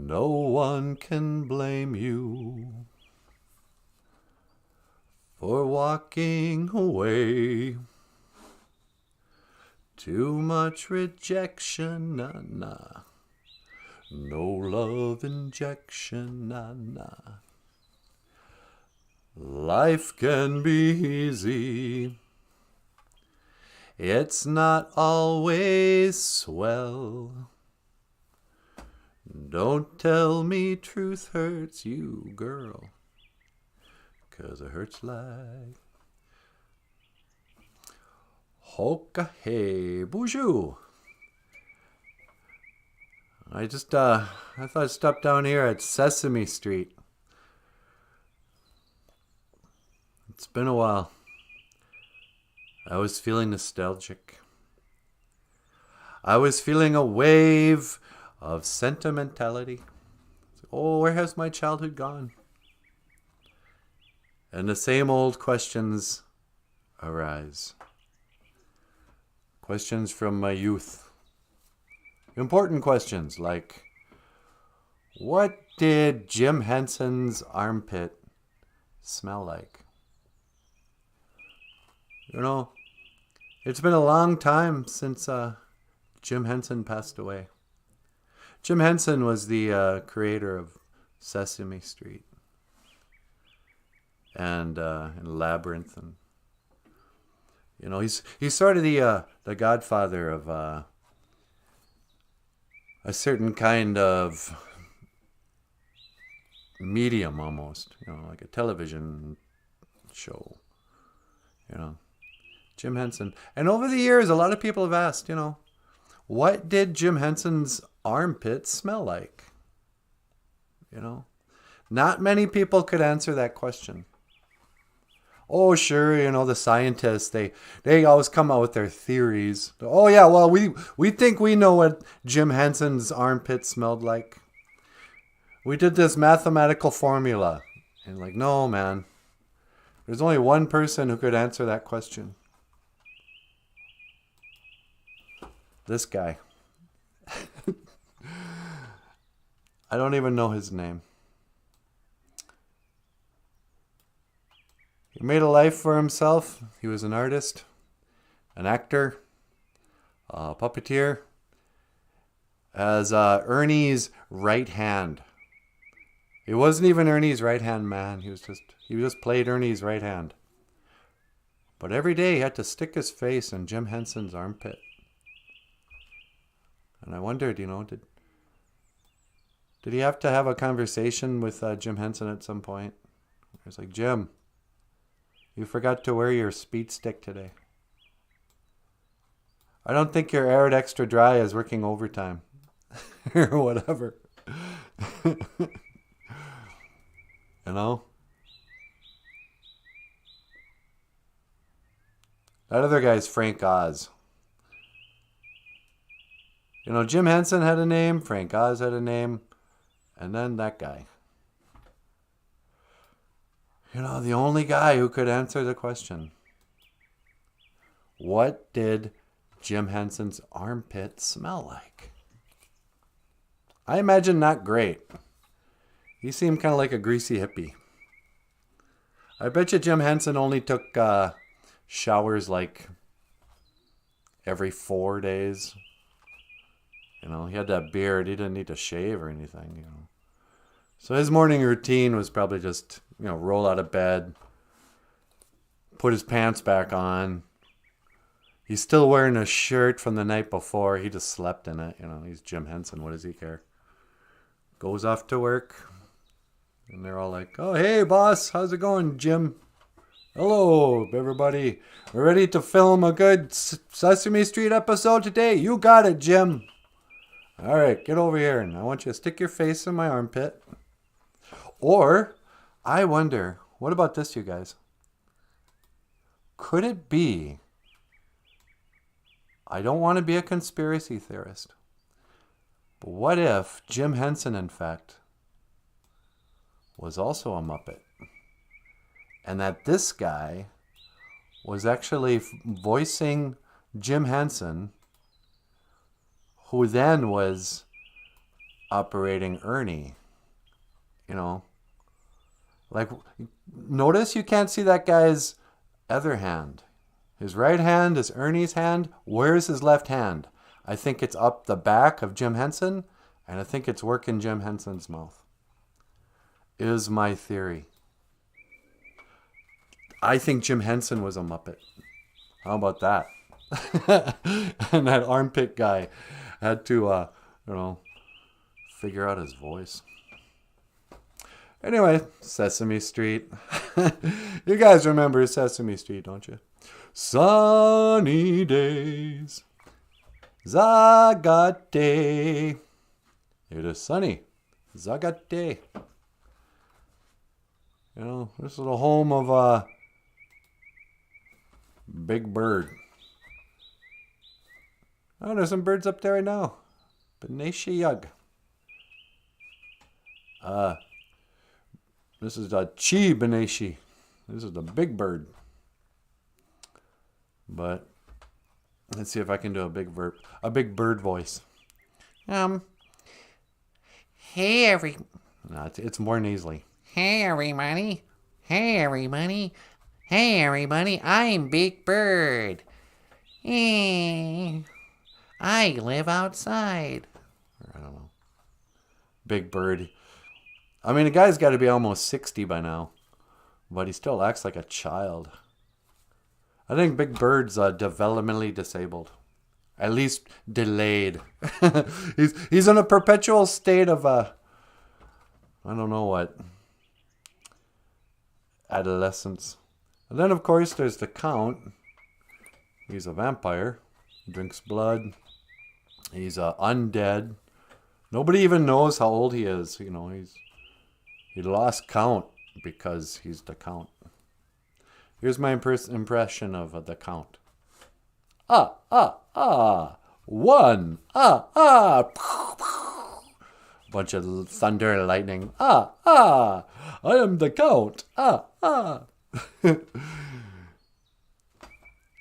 No one can blame you for walking away. Too much rejection, nah. No love injection, nah. Life can be easy. It's not always swell. Don't tell me truth hurts you, girl, 'cause it hurts like. Hoka hey, BOOZHOO. I thought I'd stop down here at Sesame Street. It's been a while. I was feeling nostalgic. I was feeling a wave of sentimentality. Oh, where has my childhood gone? And the same old questions arise. Questions from my youth. Important questions like, what did Jim Henson's armpit smell like? You know, it's been a long time since Jim Henson passed away. Jim Henson was the creator of Sesame Street and Labyrinth, and you know, he's sort of the godfather of a certain kind of medium, almost, you know, like a television show, you know. Jim Henson. And over the years, a lot of people have asked, you know, what did Jim Henson's armpit smell like? You know, not many people could answer that question. Oh, sure, you know, the scientists, they always come out with their theories. Oh, yeah, well, we think we know what Jim Henson's armpit smelled like. We did this mathematical formula. And like, no, man. There's only one person who could answer that question. This guy. I don't even know his name. He made a life for himself. He was an artist, an actor, a puppeteer, as Ernie's right hand. He wasn't even Ernie's right hand man. He just played Ernie's right hand. But every day he had to stick his face in Jim Henson's armpit. And I wondered, you know, did he have to have a conversation with Jim Henson at some point? It was like, Jim, you forgot to wear your speed stick today. I don't think your Arid Extra Dry is working overtime. Or whatever. You know? That other guy's Frank Oz. You know, Jim Henson had a name, Frank Oz had a name, and then that guy. You know, the only guy who could answer the question. What did Jim Henson's armpit smell like? I imagine not great. He seemed kind of like a greasy hippie. I bet you Jim Henson only took showers like every 4 days. You know, he had that beard. He didn't need to shave or anything, you know. So his morning routine was probably just, you know, roll out of bed, put his pants back on. He's still wearing a shirt from the night before. He just slept in it. You know, he's Jim Henson. What does he care? Goes off to work. And they're all like, oh, hey, boss. How's it going, Jim? Hello, everybody. We're ready to film a good Sesame Street episode today. You got it, Jim. All right, get over here. And I want you to stick your face in my armpit. Or, I wonder, what about this, you guys? Could it be, I don't want to be a conspiracy theorist, but what if Jim Henson, in fact, was also a Muppet? And that this guy was actually voicing Jim Henson, who then was operating Ernie. You know, like, notice you can't see that guy's other hand. His right hand is Ernie's hand. Where's his left hand? I think it's up the back of Jim Henson, and I think it's working Jim Henson's mouth. Is my theory. I think Jim Henson was a Muppet. How about that? And that armpit guy had to, figure out his voice. Anyway, Sesame Street. You guys remember Sesame Street, don't you? Sunny days. Zagate. It is sunny. Zagate. You know, this is the home of Big Bird. Oh, there's some birds up there right now. Beneshi Yug. This is the Chi Beneshi. This is the Big Bird. But let's see if I can do a big bird voice. Hey, No, it's more nasally. Hey, everybody. Hey, everybody. Hey, everybody. I'm Big Bird. I live outside. I don't know. Big Bird. I mean, the guy's got to be almost 60 by now, but he still acts like a child. I think Big Bird's developmentally disabled. At least delayed. He's in a perpetual state of, I don't know what, adolescence. And then, of course, there's the Count. He's a vampire. He drinks blood. He's undead. Nobody even knows how old he is. You know, he lost count because he's the Count. Here's my impression of the Count. One. Bunch of thunder and lightning. I am the Count.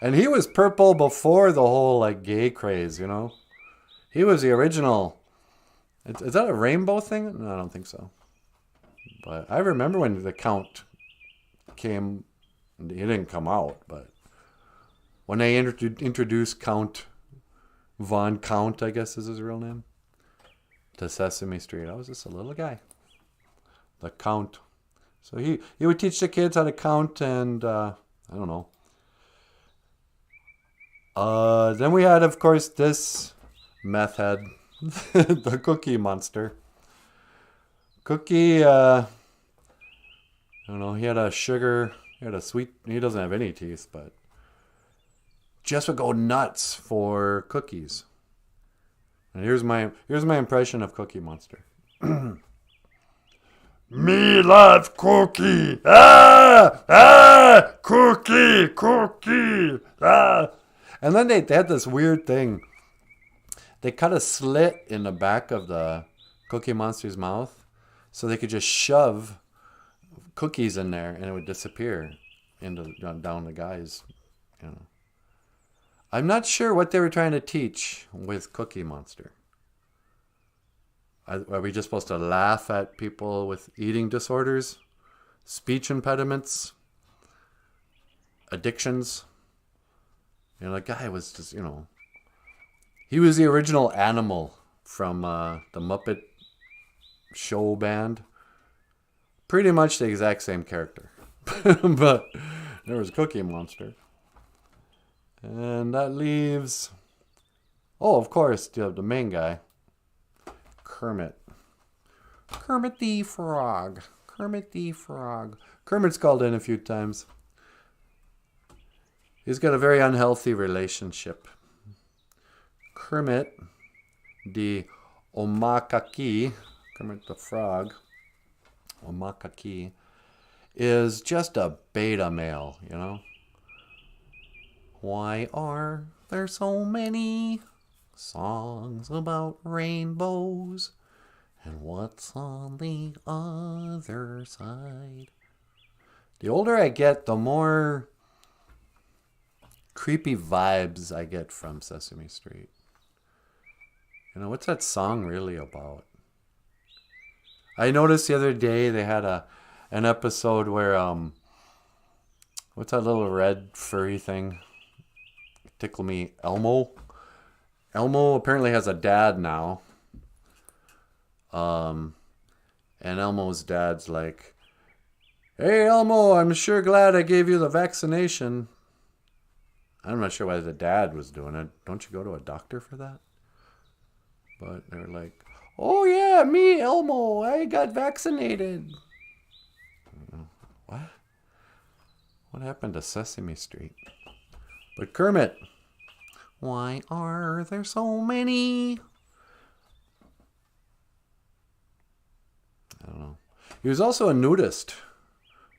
And he was purple before the whole like gay craze, you know? He was the original. Is that a rainbow thing? No, I don't think so. But I remember when the Count came. He didn't come out, but when they introduced Count Von Count, I guess is his real name, to Sesame Street, I was just a little guy. The Count. So he would teach the kids how to count, and I don't know. Then we had, of course, this meth head, the Cookie Monster. Cookie, I don't know, he had a sweet, he doesn't have any teeth, but just would go nuts for cookies. And here's my impression of Cookie Monster. Me love cookie. Cookie. And then they had this weird thing. They cut a slit in the back of the Cookie Monster's mouth so they could just shove cookies in there and it would disappear down the guy's, you know. I'm not sure what they were trying to teach with Cookie Monster. Are we just supposed to laugh at people with eating disorders, speech impediments, addictions? You know, the guy was just, you know, he was the original animal from the Muppet Show band. Pretty much the exact same character. But there was Cookie Monster. And that leaves, of course, the main guy, Kermit. Kermit the Frog. Kermit's called in a few times. He's got a very unhealthy relationship. Kermit the Omakaki, Kermit the Frog, Omakaki, is just a beta male, you know? Why are there so many songs about rainbows? And what's on the other side? The older I get, the more creepy vibes I get from Sesame Street. You know, what's that song really about? I noticed the other day they had an episode where what's that little red furry thing? Tickle me, Elmo. Elmo apparently has a dad now. And Elmo's dad's like, "Hey Elmo, I'm sure glad I gave you the vaccination." I'm not sure why the dad was doing it. Don't you go to a doctor for that? But they were like, "Oh yeah, me, Elmo, I got vaccinated." What? What happened to Sesame Street? But Kermit. Why are there so many? I don't know. He was also a nudist.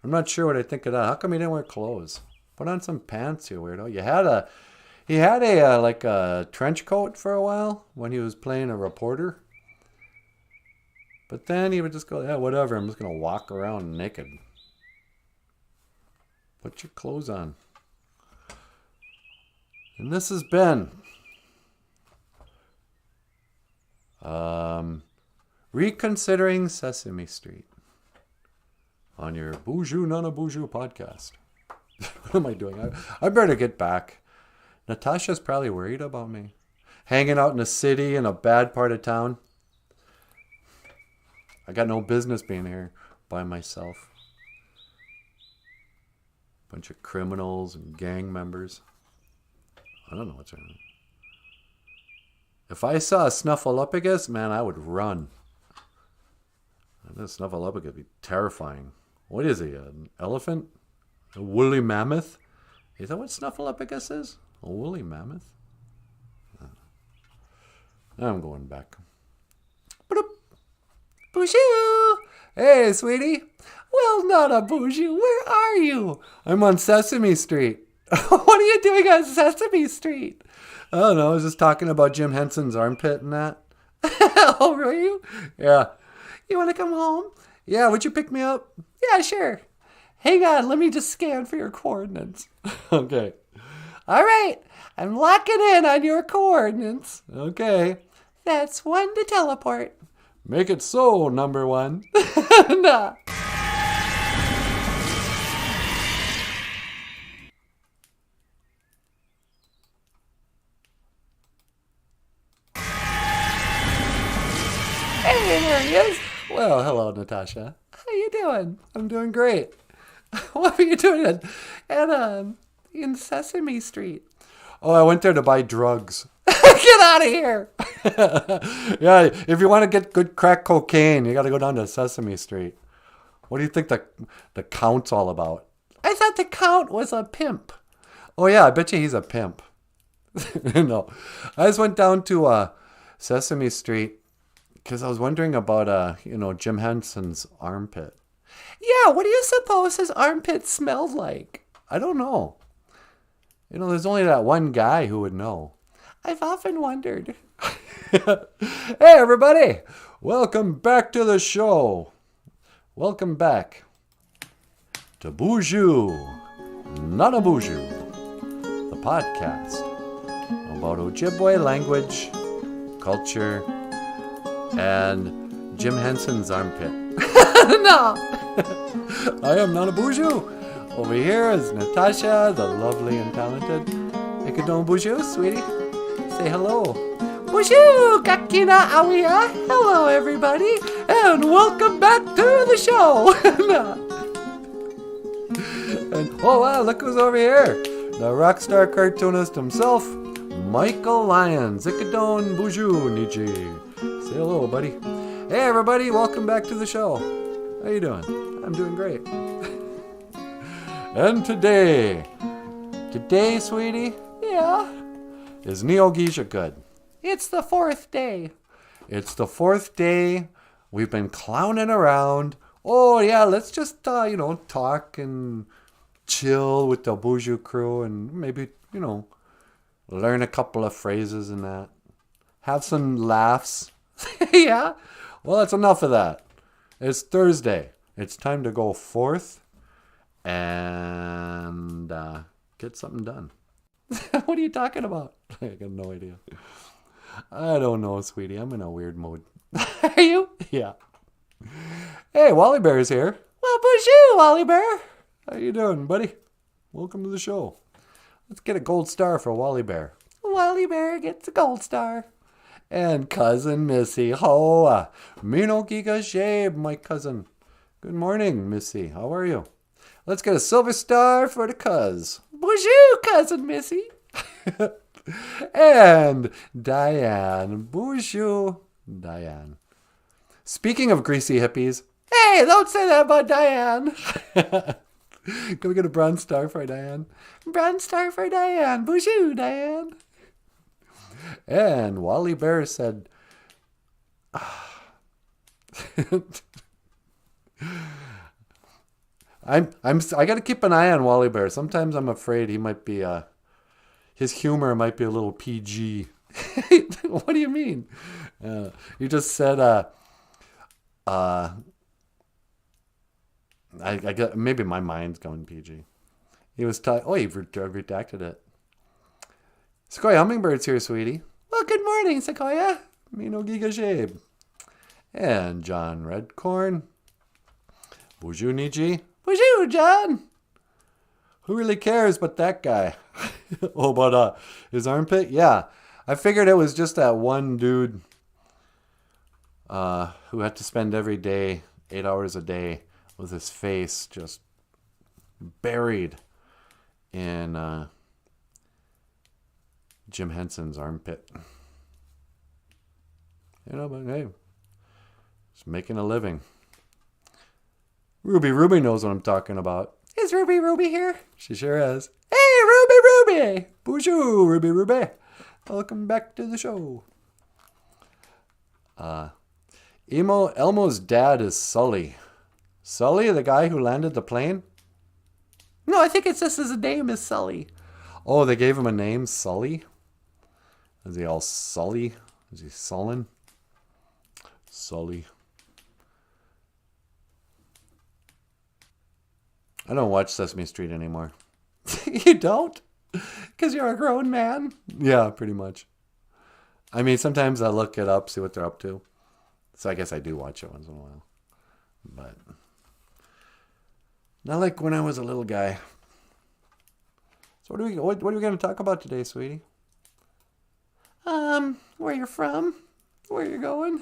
I'm not sure what I think of that. How come he didn't wear clothes? Put on some pants, you weirdo. He had a like a trench coat for a while when he was playing a reporter. But then he would just go, "Yeah, whatever. I'm just gonna walk around naked." Put your clothes on. And this has been Reconsidering Sesame Street on your BOOZHOO NANABOOZHOO podcast. What am I doing? I better get back. Natasha's probably worried about me. Hanging out in a city in a bad part of town. I got no business being here by myself. Bunch of criminals and gang members. I don't know what's wrong. If I saw a snuffleupagus, man, I would run. This snuffleupagus would be terrifying. What is he, an elephant? A woolly mammoth? Is that what snuffleupagus is? A woolly mammoth? I'm going back. BOOZHOO! Hey, sweetie. Well, NANABOOZHOO, where are you? I'm on Sesame Street. What are you doing on Sesame Street? I don't know. I was just talking about Jim Henson's armpit and that. Oh, were you? Yeah. You want to come home? Yeah, would you pick me up? Yeah, sure. Hang on, let me just scan for your coordinates. Okay. All right, I'm locking in on your coordinates. Okay. That's 1 to teleport. Make it so, number 1. Nah. Hey, there he is. Well, hello, Natasha. How you doing? I'm doing great. What were you doing in Sesame Street? Oh, I went there to buy drugs. Get out of here. Yeah, if you want to get good crack cocaine, you got to go down to Sesame Street. What do you think the Count's all about? I thought the Count was a pimp. Oh, yeah, I bet you he's a pimp. No, I just went down to Sesame Street because I was wondering about, Jim Henson's armpit. Yeah, what do you suppose his armpit smelled like? I don't know. There's only that one guy who would know. I've often wondered. Hey, everybody. Welcome back to the show. Welcome back to BOOZHOO NANABOOZHOO, the podcast about Ojibwe language, culture, and Jim Henson's armpit. No. I am NANABOOZHOO. Over here is Natasha, the lovely and talented. BOOZHOO, sweetie. Say hello. BOOZHOO, kakina awia. Hello, everybody, and welcome back to the show. And oh wow, look who's over here. The rock star cartoonist himself, Michael Lyons. BOOZHOO Niji. Say hello, buddy. Hey, everybody, welcome back to the show. How you doing? I'm doing great. And today, sweetie, yeah, is Neogeisha good? It's the 4th day. It's the 4th day. We've been clowning around. Oh, yeah, let's just, talk and chill with the BOOZHOO crew and maybe, learn a couple of phrases and that. Have some laughs. Yeah. Well, that's enough of that. It's Thursday. It's time to go forth and get something done. What are you talking about? I got no idea. I don't know, sweetie. I'm in a weird mood. Are you? Yeah. Hey, Wally Bear's here. Well, BOOZHOO, Wally Bear. How you doing, buddy? Welcome to the show. Let's get a gold star for Wally Bear. Wally Bear gets a gold star. And cousin Missy. Hoa. Mino Giga Shabe, my cousin. Good morning, Missy. How are you? Let's get a silver star for the cuz. BOOZHOO, cousin Missy. And Diane. BOOZHOO, Diane. Speaking of greasy hippies. Hey, don't say that about Diane. Can we get a bronze star for Diane? Bronze star for Diane. BOOZHOO, Diane. And Wally Bear said, I got to keep an eye on Wally Bear. Sometimes I'm afraid he might be his humor might be a little PG. What do you mean? You just said I got maybe my mind's going PG. He was you've redacted it. Sequoia Hummingbird's here, sweetie. Well, good morning, Sequoia. Mino Giga Shabe. And John Redcorn. BOOZHOO Niji. BOOZHOO, John. Who really cares but that guy? Oh, but his armpit? Yeah. I figured it was just that one dude who had to spend every day, 8 hours a day, with his face just buried in Jim Henson's armpit. You know, but hey, just making a living. Ruby knows what I'm talking about. Is Ruby here? She sure is. Hey, Ruby! BOOZHOO, Ruby. Welcome back to the show. Elmo's dad is Sully. Sully, the guy who landed the plane? No, I think it's just his name is Sully. Oh, they gave him a name, Sully? Is he all Sully? Is he sullen? Sully. I don't watch Sesame Street anymore. You don't? Because you're a grown man? Yeah, pretty much. I mean, sometimes I look it up, see what they're up to. So I guess I do watch it once in a while. But not like when I was a little guy. So what are we going to talk about today, sweetie? Where you're from? Where you're going?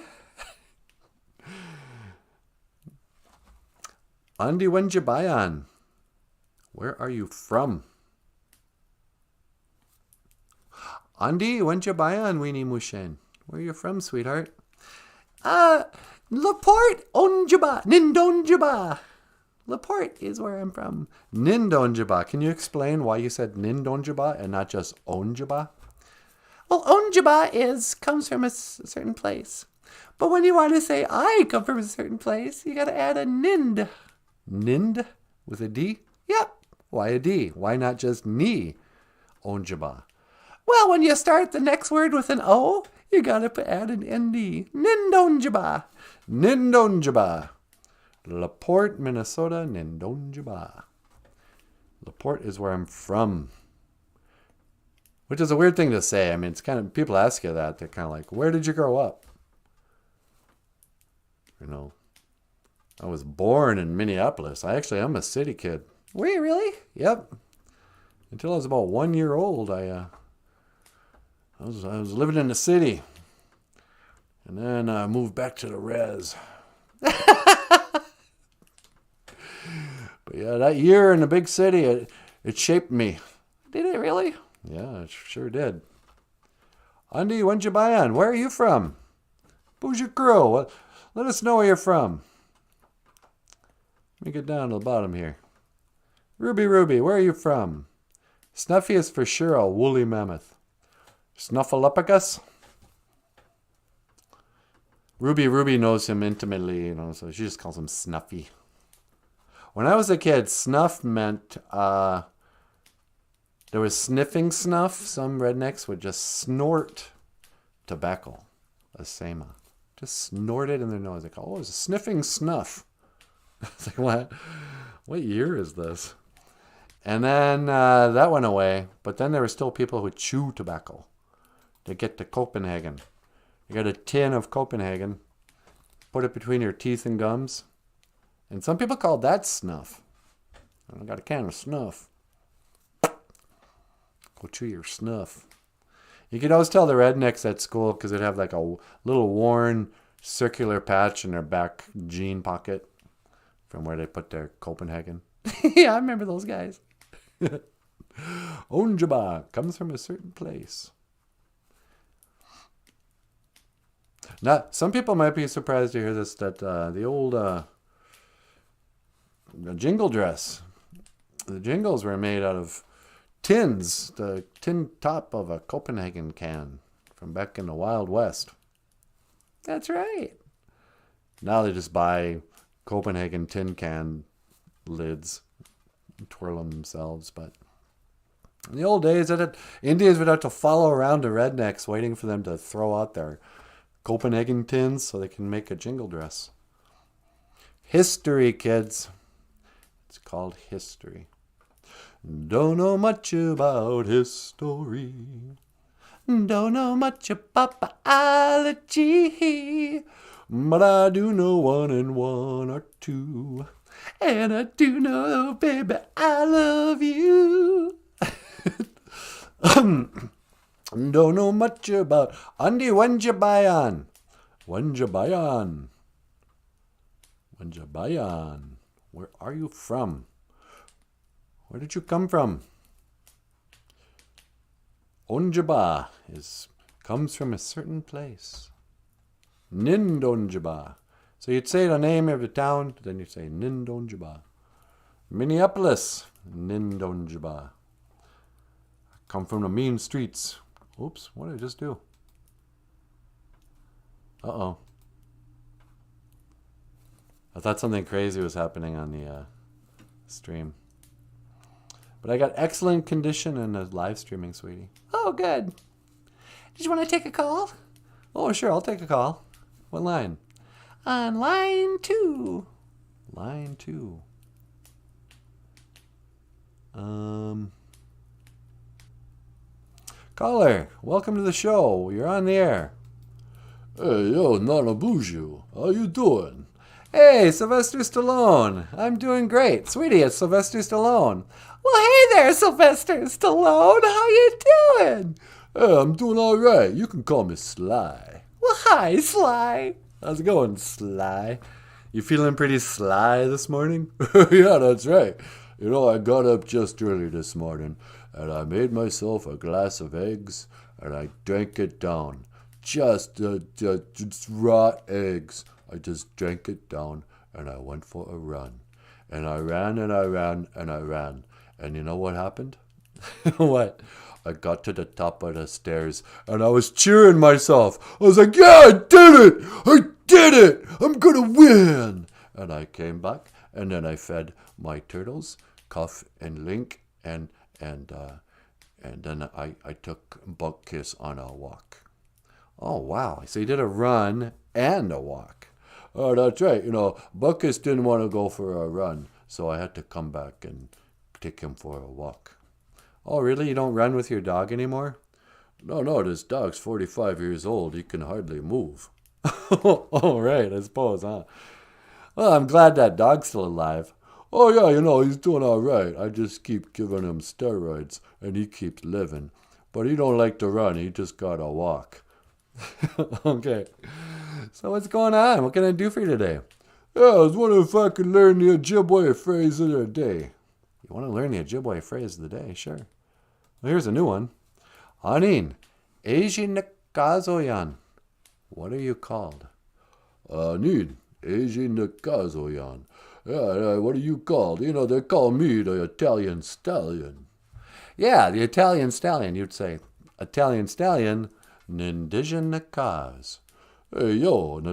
Andi Wenjabayan. Where are you from? Andi Wenjabayan, Weenie Mushen. Where are you from, sweetheart? Laporte, Onjaba, Nindonjaba. Laporte is where I'm from. Nindonjaba. Can you explain why you said Nindonjaba and not just Onjaba? Well, Onjaba comes from a certain place. But when you want to say I come from a certain place, you got to add a Nind. Nind? With a D? Yep. Why a D? Why not just Ni? Onjaba. Well, when you start the next word with an O, you got to add an ND. Nindonjaba. Nindonjaba. LaPorte, Minnesota, Nindonjaba. LaPorte is where I'm from. Which is a weird thing to say. I mean, it's kind of, people ask you that. They're kind of like, where did you grow up? You know, I was born in Minneapolis. I actually am a city kid. Were you really? Yep. Until I was about 1 year old, I was living in the city. And then I moved back to the res. But yeah, that year in the big city, it shaped me. Did it really? Yeah, it sure did. Andi Wenjabayan, where are you from? BOOZHOO Crew, let us know where you're from. Let me get down to the bottom here. Ruby, where are you from? Snuffy is for sure a woolly mammoth. Snuffleupagus? Ruby knows him intimately, you know, so she just calls him Snuffy. When I was a kid, snuff meant there was sniffing snuff. Some rednecks would just snort tobacco, asema. Just snort it in their nose. They call it, it's a sniffing snuff. It's like, what? What year is this? And then that went away. But then there were still people who chew tobacco. They get to Copenhagen. You got a tin of Copenhagen. put it between your teeth and gums. And some people call that snuff. I got a can of snuff. Go chew your snuff. You could always tell the rednecks at school because they'd have like a little worn circular patch in their back jean pocket from where they put their Copenhagen. Yeah, I remember those guys. OJIBERISH comes from a certain place. Now, some people might be surprised to hear this, that the old jingle dress, the jingles were made out of tins, the tin top of a Copenhagen can from back in the Wild West. That's right. Now they just buy Copenhagen tin can lids and twirl them themselves. But in the old days, Indians would have to follow around the rednecks waiting for them to throw out their Copenhagen tins so they can make a jingle dress. History, kids. It's called history. Don't know much about history. Don't know much about biology. But I do know 1 and 1 are 2. And I do know, baby, I love you. Don't know much about Andy. When'd you buy on? When'd you buy on? When'd you buy on? Where are you from? Where did you come from? OJIBERISH comes from a certain place. OJIBERISH. So you'd say the name of the town, then you'd say OJIBERISH. Minneapolis, OJIBERISH. Come from the mean streets. Oops, what did I just do? Uh-oh. I thought something crazy was happening on the stream. But I got excellent condition in the live streaming, sweetie. Oh, good. Did you want to take a call? Oh, sure, I'll take a call. What line? On line 2. Line 2. Caller, welcome to the show. You're on the air. Hey, yo, NANABOOZHOO. How you doing? Hey, Sylvester Stallone. I'm doing great. Sweetie, it's Sylvester Stallone. Well, hey there, Sylvester Stallone. How you doing? Hey, I'm doing all right. You can call me Sly. Well, hi, Sly. How's it going, Sly? You feeling pretty sly this morning? Yeah, that's right. You know, I got up just early this morning, and I made myself a glass of eggs, and I drank it down. Just raw eggs. I just drank it down, and I went for a run. And I ran, and I ran, and I ran. And you know what happened? What? I got to the top of the stairs, and I was cheering myself. I was like, yeah, I did it! I did it! I'm gonna win! And I came back, and then I fed my turtles, Cuff and Link, and then I took Buck-Kiss on a walk. Oh, wow. So you did a run and a walk. Oh, that's right. You know, Buck-Kiss didn't want to go for a run, so I had to come back and take him for a walk. Oh, really? You don't run with your dog anymore? No, this dog's 45 years old. He can hardly move. Oh, right, I suppose, huh? Well, I'm glad that dog's still alive. Oh, yeah, you know, he's doing all right. I just keep giving him steroids, and he keeps living. But he don't like to run. He just got to walk. Okay. So what's going on? What can I do for you today? Yeah, I was wondering if I could learn the Ojibwe phrase of the day. You want to learn the Ojibwe phrase of the day? Sure. Well, here's a new one. Anin, Ejinakazoyan. What are you called? Anin, Ejinakazoyan. Yeah, what are you called? You know, they call me the Italian stallion. Yeah, the Italian stallion. You'd say, Italian stallion, Nindijanakaz. Hey, yo, an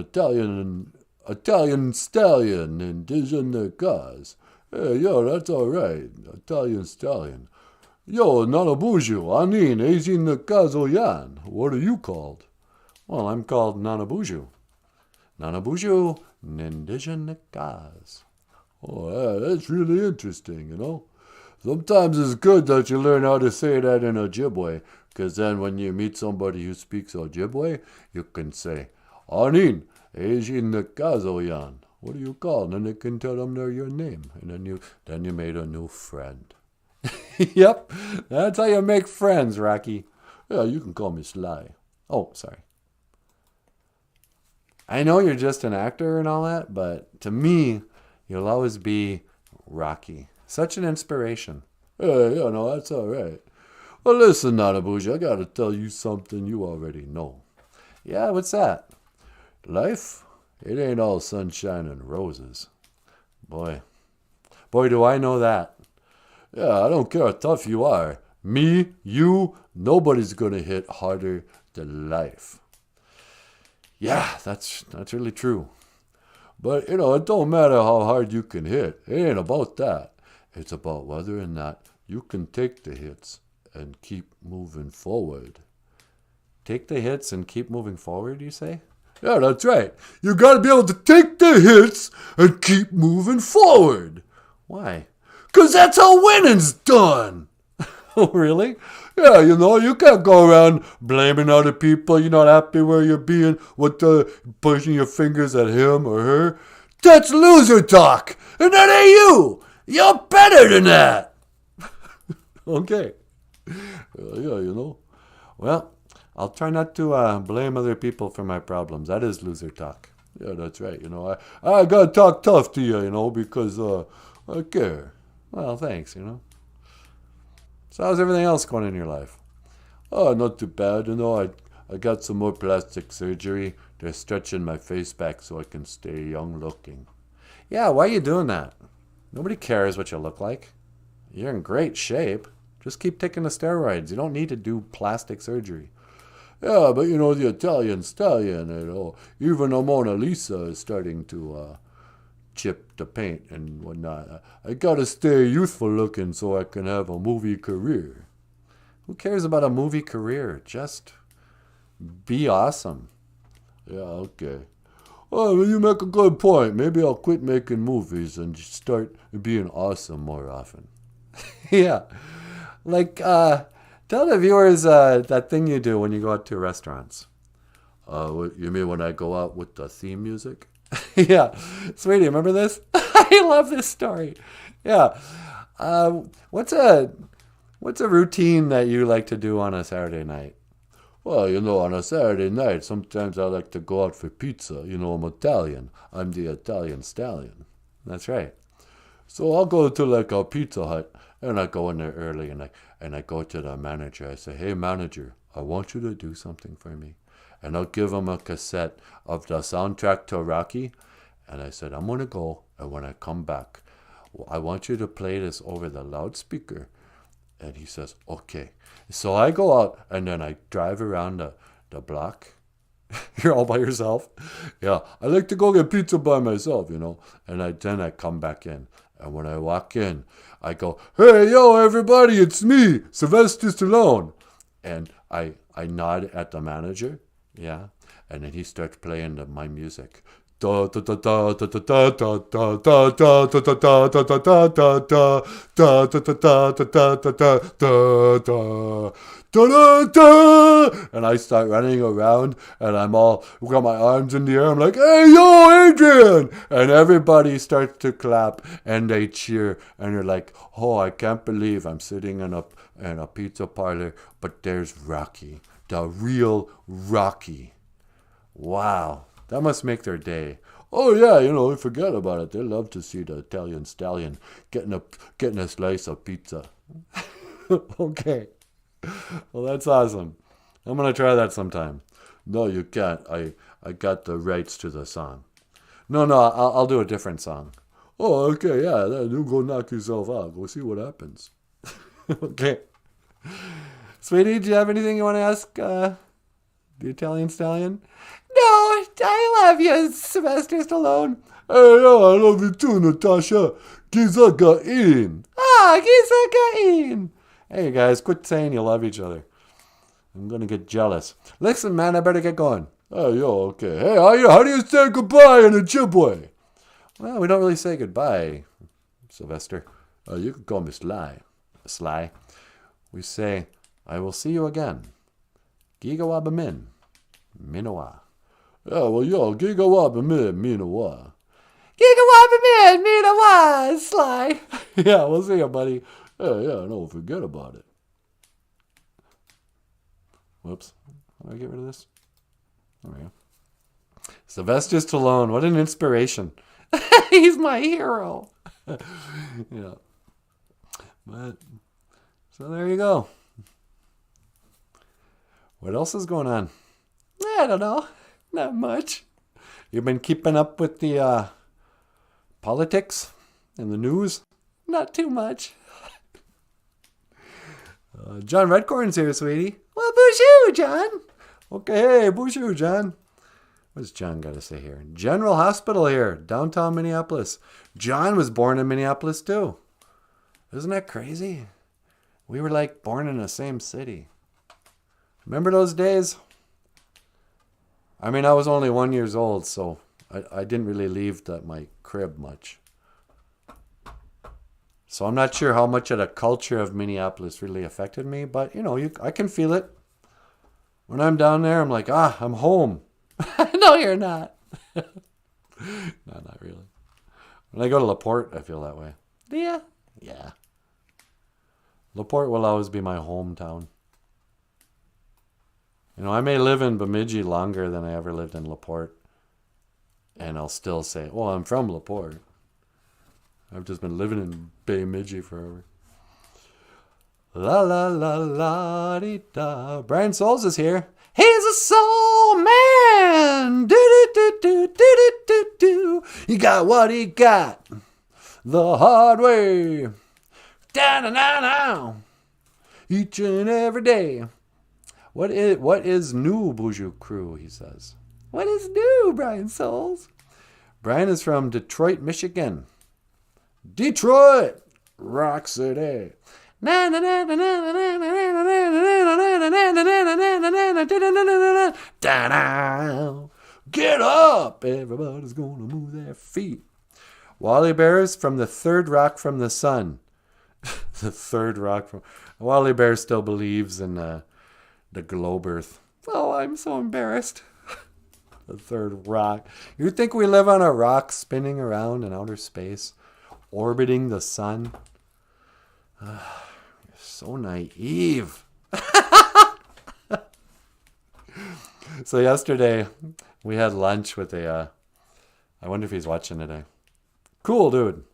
Italian stallion, Nindijanakaz. Hey, yo, that's all right. Italian stallion. Yo, NANABOOZHOO, Anin, Ejinakazoyan. What are you called? Well, I'm called NANABOOZHOO. NANABOOZHOO, Nindijanakaz. Oh, that's really interesting, you know. Sometimes it's good that you learn how to say that in Ojibwe, because then when you meet somebody who speaks Ojibwe, you can say, Anin, Asian Kazoyan. What do you call? And then they can tell them they're your name. And then you made a new friend. Yep, that's how you make friends, Rocky. Yeah, you can call me Sly. Oh, sorry. I know you're just an actor and all that, but to me, you'll always be Rocky. Such an inspiration. Yeah, no, that's all right. Well, listen, Nanaboozhoo, I gotta tell you something you already know. Yeah, what's that? Life, it ain't all sunshine and roses. Boy, do I know that. Yeah, I don't care how tough you are. Me, you, nobody's gonna hit harder than life. Yeah, that's really true. But, it don't matter how hard you can hit. It ain't about that. It's about whether or not you can take the hits and keep moving forward. Take the hits and keep moving forward, you say? Yeah, that's right. You gotta be able to take the hits and keep moving forward. Why? 'Cause that's how winning's done. Oh, really? Yeah, you can't go around blaming other people. You're not happy where you're being, pushing your fingers at him or her. That's loser talk, and that ain't you. You're better than that. Okay. Yeah. Well, I'll try not to blame other people for my problems. That is loser talk. Yeah, that's right. I gotta talk tough to you, because I care. Well, thanks, So how's everything else going in your life? Oh, not too bad. I got some more plastic surgery. They're stretching my face back so I can stay young looking. Yeah, why are you doing that? Nobody cares what you look like. You're in great shape. Just keep taking the steroids. You don't need to do plastic surgery. Yeah, but the Italian stallion, even the Mona Lisa is starting to chip the paint and whatnot. I gotta stay youthful looking so I can have a movie career. Who cares about a movie career? Just be awesome. Yeah, okay. Oh, well, you make a good point. Maybe I'll quit making movies and just start being awesome more often. Yeah. Like, tell the viewers that thing you do when you go out to restaurants. You mean when I go out with the theme music? Yeah. Sweetie, remember this? I love this story. Yeah. What's a routine that you like to do on a Saturday night? Well, on a Saturday night, sometimes I like to go out for pizza. I'm Italian. I'm the Italian stallion. That's right. So I'll go to like a Pizza Hut, and I go in there early, and I go to the manager. I say, "Hey, manager, I want you to do something for me." And I'll give him a cassette of the soundtrack to Rocky. And I said, "I'm going to go, and when I come back, I want you to play this over the loudspeaker." And he says, "Okay." So I go out, and then I drive around the block. You're all by yourself? Yeah, I like to go get pizza by myself, And then I come back in. And when I walk in, I go, "Hey, yo, everybody, it's me, Sylvester Stallone." And I nod at the manager. Yeah. And then he starts playing my music. And I start running around, and I'm all got my arms in the air. I'm like, "Hey, yo, Adrian!" And everybody starts to clap and they cheer, and they're like, "Oh, I can't believe I'm sitting in a pizza parlor, but there's Rocky, the real Rocky." Wow, that must make their day. Oh yeah, forget about it. They love to see the Italian stallion getting a slice of pizza. Okay. Well, that's awesome. I'm going to try that sometime. No, you can't. I got the rights to the song. No, I'll do a different song. Oh, okay, yeah. Then you go knock yourself out. Go see what happens. Okay. Sweetie, do you have anything you want to ask the Italian stallion? No, I love you, Sylvester Stallone. Hey, yo, I love you too, Natasha. Gizagain. Gizagain. Hey, guys, quit saying you love each other. I'm going to get jealous. Listen, man, I better get going. Hey, yo, okay. Hey, how do you say goodbye in Ojibwe? Well, we don't really say goodbye, Sylvester. You can call me Sly. Sly. We say, I will see you again. Gigawabamin. Minoa. Yeah, well, yo, gigawatt a minute, mean a what? Gigawatt a minute, mean a what, Sly? Yeah, we'll see you, buddy. Yeah, no, forget about it. Whoops. How do I get rid of this? There we go. Sylvester Stallone, what an inspiration. He's my hero. Yeah. But, so there you go. What else is going on? I don't know. Not much. You've been keeping up with the politics and the news? Not too much. John Redcorn's here, sweetie. Well, BOOZHOO, John. Okay, hey, BOOZHOO, John. What's John got to say here? General Hospital here, downtown Minneapolis. John was born in Minneapolis, too. Isn't that crazy? We were like born in the same city. Remember those days? I mean, I was only 1 year old, so I didn't really leave my crib much. So I'm not sure how much of the culture of Minneapolis really affected me, but, you know, I can feel it. When I'm down there, I'm like, I'm home. No, you're not. No, not really. When I go to LaPorte, I feel that way. Yeah. Yeah. LaPorte will always be my hometown. You know, I may live in Bemidji longer than I ever lived in LaPorte. And I'll still say, well, I'm from LaPorte. I've just been living in Bemidji forever. La la la la dee da. Brian Souls is here. He's a soul man. Do do do do do do do do. He got what he got the hard way. Da da da da. Each and every day. What is new, BOOZHOO crew? He says. What is new, Brian Souls? Brian is from Detroit, Michigan. Detroit, Rock City. Get up! Everybody's gonna move their feet. Wally Bears from the third rock from the sun. The third rock from... Wally Bear still believes in the globe earth. Oh, I'm so embarrassed. The third rock. You think we live on a rock spinning around in outer space? Orbiting the sun? You're so naive. So yesterday, we had lunch with I wonder if he's watching today. Cool dude.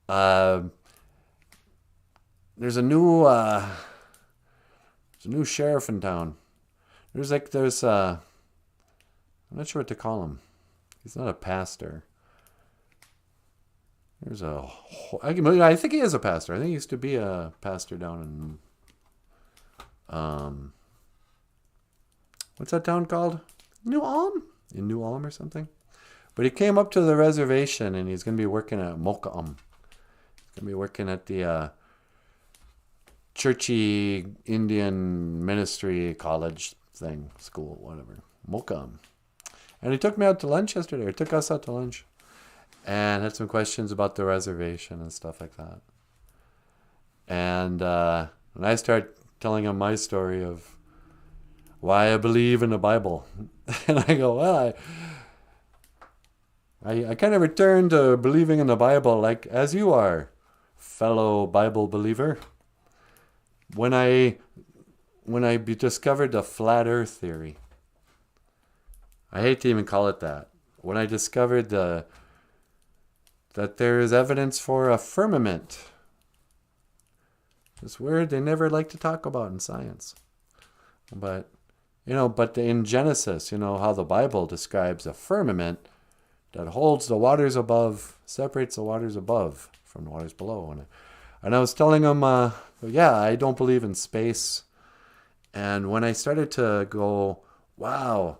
There's a new sheriff in town. There's I'm not sure what to call him. He's not a pastor. I think he is a pastor. I think he used to be a pastor down in what's that town called? New Ulm? In New Ulm or something. But he came up to the reservation and he's going to be working at Mokaum. He's going to be working at the churchy Indian ministry college thing, school, whatever. Mokaum. And he took me out to lunch yesterday. He took us out to lunch. And had some questions about the reservation and stuff like that. And when I start telling him my story of why I believe in the Bible, and I go, well, I kind of return to believing in the Bible like as you are, fellow Bible believer. When I discovered the flat earth theory, I hate to even call it that. When I discovered that there is evidence for a firmament. This word they never like to talk about in science. But in Genesis, how the Bible describes a firmament that holds the waters above, separates the waters above from the waters below. And I was telling him, I don't believe in space. And when I started to go, wow,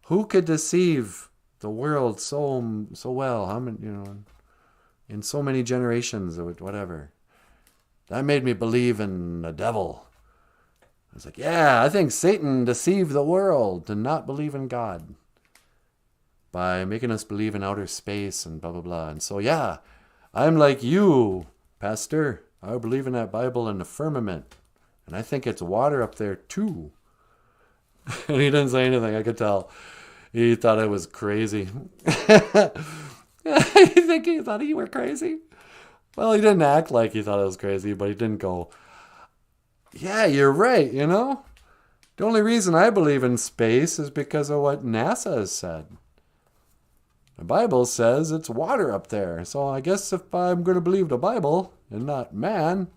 who could deceive the world so well? How many, in so many generations or whatever. That made me believe in the devil. I was like, yeah, I think Satan deceived the world to not believe in God by making us believe in outer space and blah, blah, blah. And so, yeah, I'm like you, Pastor. I believe in that Bible and the firmament. And I think it's water up there too. And he didn't say anything, I could tell. He thought I was crazy. You think he thought you were crazy? Well, he didn't act like he thought I was crazy, but he didn't go, yeah, you're right, you know? The only reason I believe in space is because of what NASA has said. The Bible says it's water up there, so I guess if I'm going to believe the Bible and not man,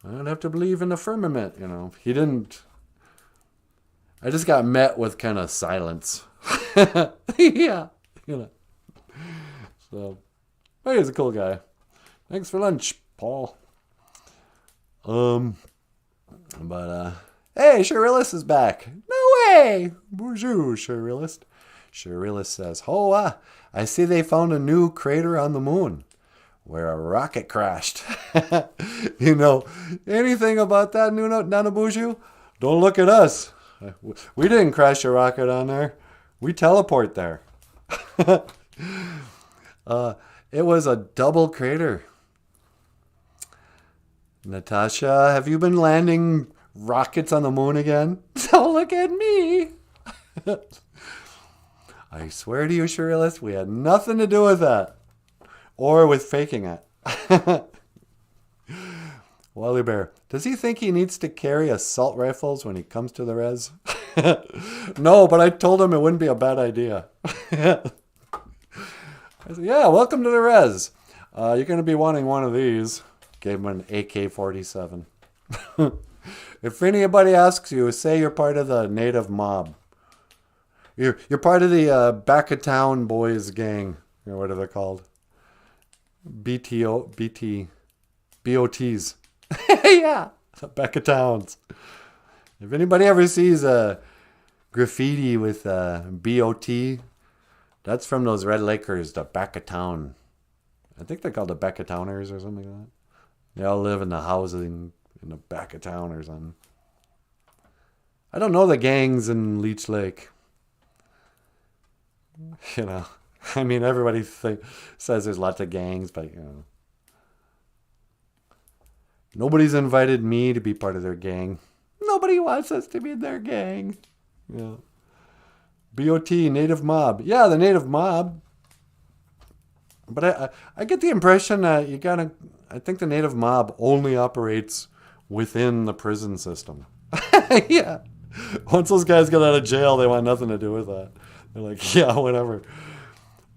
I'd have to believe in the firmament, you know. He didn't. I just got met with kind of silence. Yeah. You know. So, hey, he's a cool guy. Thanks for lunch, Paul. Hey, Cherillis is back. No way. Bonjour, Cherillis. Cherillis says, I see they found a new crater on the moon where a rocket crashed. You know anything about that, Nanaboozhoo? Don't look at us. We didn't crash a rocket on there. We teleport there. It was a double crater. Natasha, have you been landing rockets on the moon again? Don't look at me. I swear to you, Cherillis, we had nothing to do with that. Or with faking it. Wally Bear, does he think he needs to carry assault rifles when he comes to the res? No, but I told him it wouldn't be a bad idea. I said, yeah, welcome to the res. You're going to be wanting one of these. Gave him an AK-47. If anybody asks you, say you're part of the native mob. You're part of the back of town boys gang, or whatever they're called. BOTs. Yeah. Back of towns. If anybody ever sees a graffiti with BOT, that's from those Red Lakers, the back of town. I think they're called the back of towners or something like that. They all live in the housing in the back of town or something. I don't know the gangs in Leech Lake. You know, I mean, everybody says there's lots of gangs, but, you know. Nobody's invited me to be part of their gang. Nobody wants us to be in their gang. Yeah. BOT, native mob. Yeah, the native mob. But I get the impression that I think the native mob only operates within the prison system. Yeah. Once those guys get out of jail, they want nothing to do with that. They're like, yeah, whatever.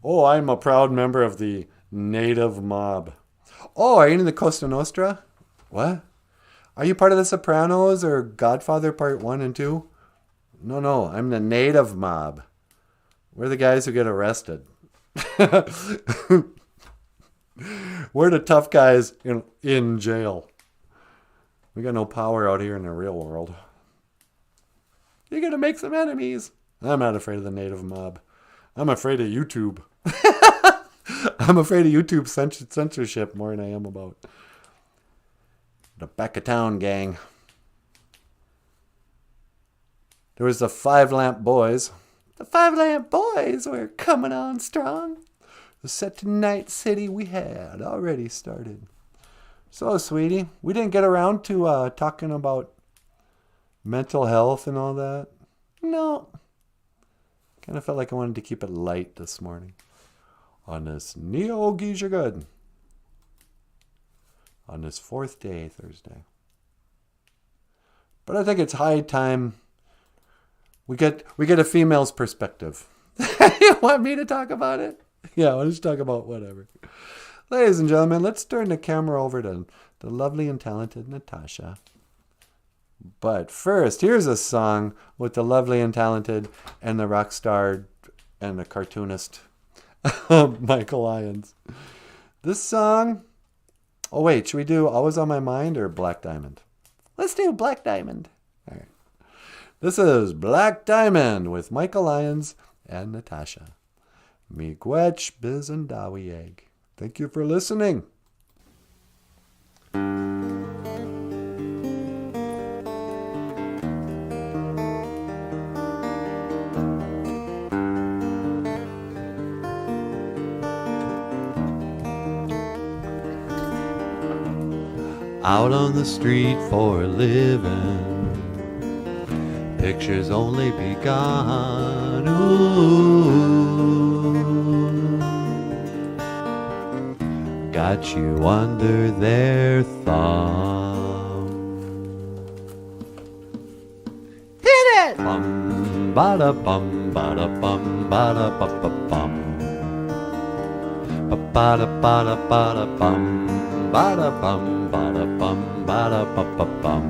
Oh, I'm a proud member of the native mob. Oh, are you in the Costa Nostra? What? Are you part of the Sopranos or Godfather Part 1 and 2? No, I'm the native mob. We're the guys who get arrested. We're the tough guys in jail. We got no power out here in the real world. You're going to make some enemies. I'm not afraid of the native mob. I'm afraid of YouTube. I'm afraid of YouTube censorship more than I am about the back of town gang. There was the 5 Lamp Boys. The 5 Lamp Boys were coming on strong. The set to Night City we had already started. So, sweetie, we didn't get around to talking about mental health and all that. No. Kind of felt like I wanted to keep it light this morning. On this Neo-Geisha Good. On this 4th day, Thursday. But I think it's high time we get a female's perspective. You want me to talk about it? Yeah, let's just talk about whatever. Ladies and gentlemen, let's turn the camera over to the lovely and talented Natasha. But first, here's a song with the lovely and talented and the rock star and the cartoonist, Michael Lyons. This song... Oh, wait, should we do Always on My Mind or Black Diamond? Let's do Black Diamond. All right. This is Black Diamond with Michael Lyons and Natasha. Miigwech biz and dawi egg. Thank you for listening. Out on the street for a living, pictures only begun. Ooh, got you under their thumb. Hit it! Bum bada bum bada bum bada ba ba bum. Ba bada bada bada bum bada bum bada bum bada ba ba bum.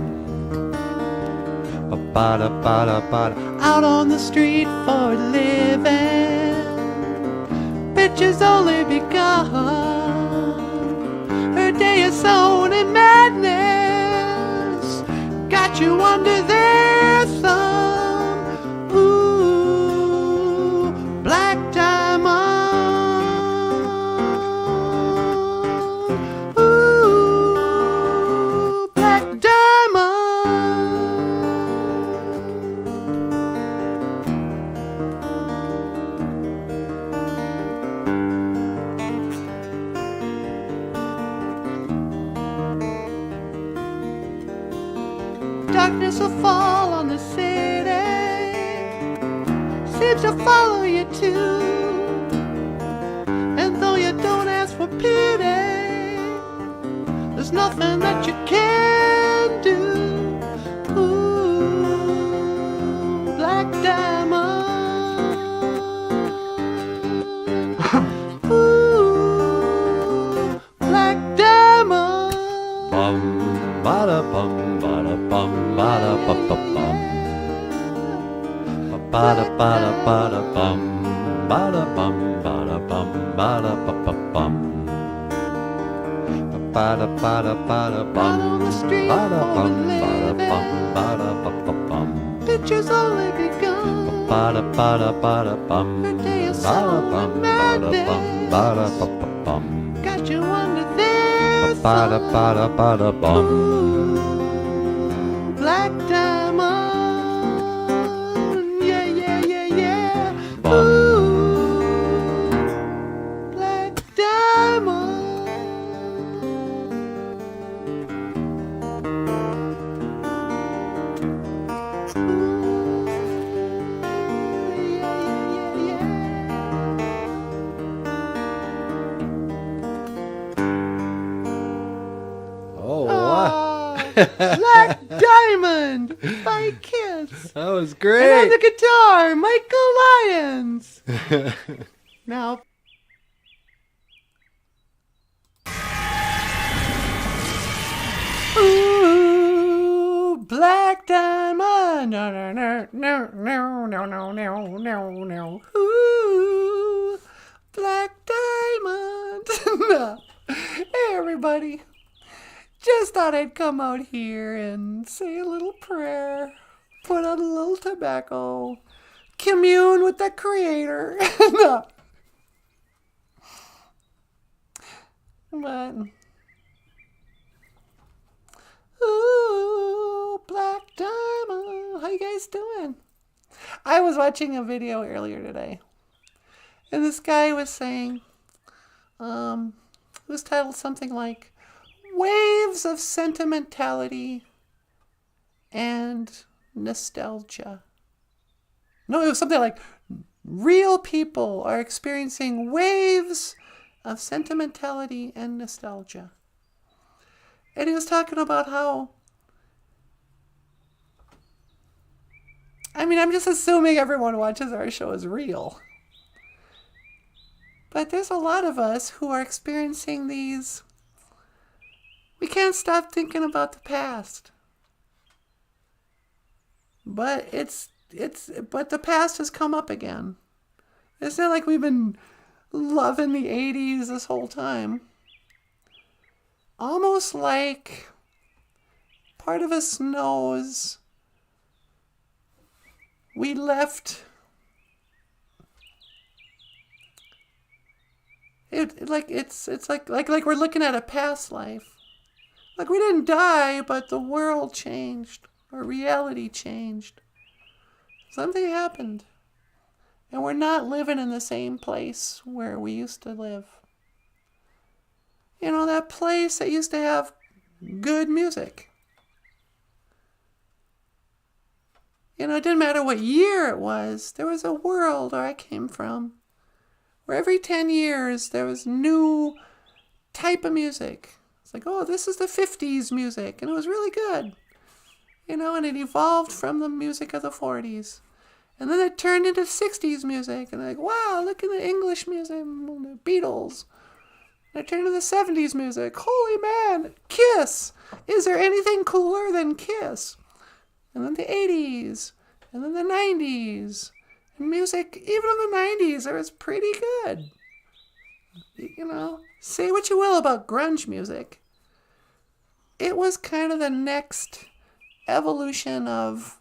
Ba bada bada bada. Out on the street for a living, bitches only begun. Her day is sown in madness, got you under their thumb. Ooh, black diamond. Ooh, black diamond. Darkness will fall on the city, seems to follow you too. And though you don't ask for pity, there's nothing that you can do. Ooh, black diamond. Ooh, black diamond. Bum bada bum bada bum bada ba ba bum. Ba bada bada bada bum bada bum bada bum bada ba ba bum. Ba bada bada bada bum Out on the street bada for bum a bada bum living, bada ba ba bum. pictures only begun. Bada bada bada bum Her day is bada so bum bada bum bada ba ba bum. got you under their Bada thumb. bada bada bum. Ooh, black diamond. Yeah, yeah, yeah, yeah. Bum. Ooh, black diamond. Ooh, yeah, yeah, yeah, yeah. Oh, wow. Black Diamond by Kiss. That was And on great. the guitar, Michael Lyons. Now, ooh, Black Diamond. No, no, no, no, no, no, no, no, no, no. Ooh, Black Diamond. Hey, everybody. Just thought I'd come out here and say a little prayer, put on a little tobacco, commune with the Creator. No. But, ooh, Black Diamond, how you guys doing? I was watching a video earlier today, and this guy was saying, it was titled something like, Waves of Sentimentality and Nostalgia. No, it was something like, real people are experiencing waves of sentimentality and nostalgia. And he was talking about how, I mean, I'm just assuming everyone who watches our show is real. But there's a lot of us who are experiencing these. We can't stop thinking about the past. But but the past has come up again. It's not like we've been loving the 80s this whole time. Almost like part of us knows we left it like it's like we're looking at a past life. Like we didn't die, but the world changed, or reality changed. Something happened. And we're not living in the same place where we used to live. You know, that place that used to have good music. it didn't matter what year it was. There was a world where I came from where every 10 years there was new type of music. It's like, oh, this is the 50s music. And it was really good. And it evolved from the music of the 40s. And then it turned into 60s music. And like, wow, look at the English music, the Beatles. And it turned into the 70s music. Holy man, Kiss. Is there anything cooler than Kiss? And then the 80s. And then the 90s. And music, even in the 90s, it was pretty good. Say what you will about grunge music. It was kind of the next evolution of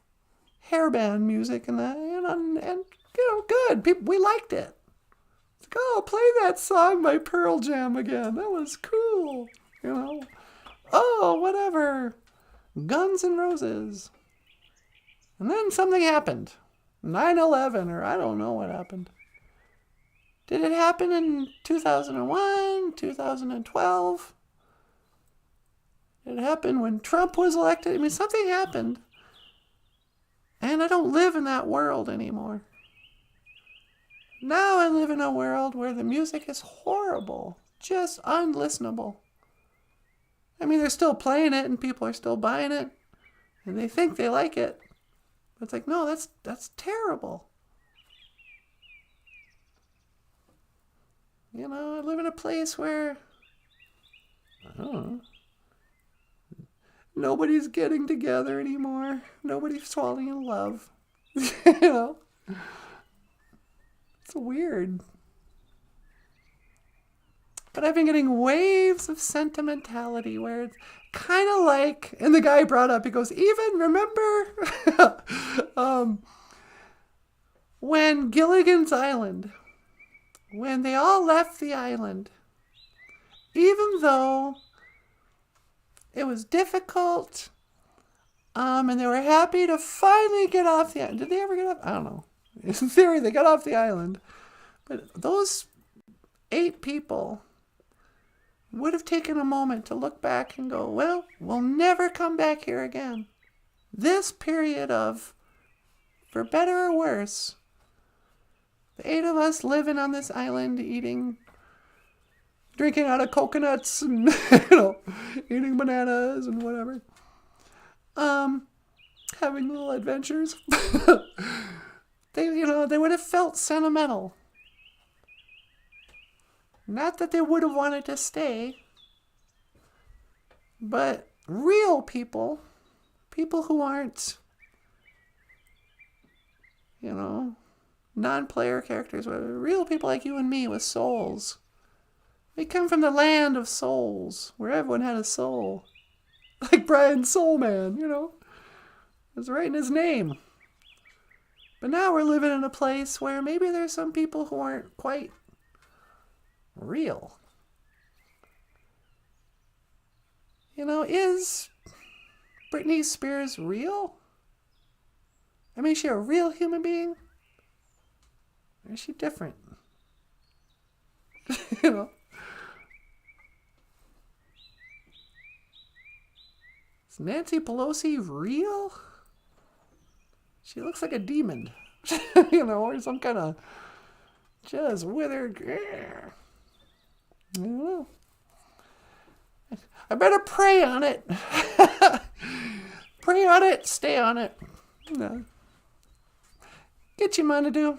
hairband music and good. We liked it. It's like, oh, play that song by Pearl Jam again. That was cool. Oh, whatever. Guns N' Roses. And then something happened. 9/11, or I don't know what happened. Did it happen in 2001, 2012? It happened when Trump was elected. I mean, something happened. And I don't live in that world anymore. Now I live in a world where the music is horrible. Just unlistenable. I mean, they're still playing it and people are still buying it. And they think they like it. But it's like, no, that's terrible. I live in a place where, I don't know, nobody's getting together anymore. Nobody's falling in love. It's weird. But I've been getting waves of sentimentality where it's kind of like, and the guy brought up, he goes, even remember when Gilligan's Island, when they all left the island, even though it was difficult, and they were happy to finally get off the island. Did they ever get off? I don't know. In theory, they got off the island. But those 8 people would have taken a moment to look back and go, well, we'll never come back here again. This period of, for better or worse, the 8 of us living on this island, drinking out of coconuts and, eating bananas and whatever. Having little adventures. They would have felt sentimental. Not that they would have wanted to stay, but real people who aren't, non-player characters, real people like you and me with souls. We come from the land of souls, where everyone had a soul. Like Brian Soulman, It was right in his name. But now we're living in a place where maybe there's some people who aren't quite real. Is Britney Spears real? I mean, is she a real human being? Or is she different? Is Nancy Pelosi real? She looks like a demon. Or some kind of just withered. I don't know. I better pray on it. Pray on it, stay on it. No. Get you manadu.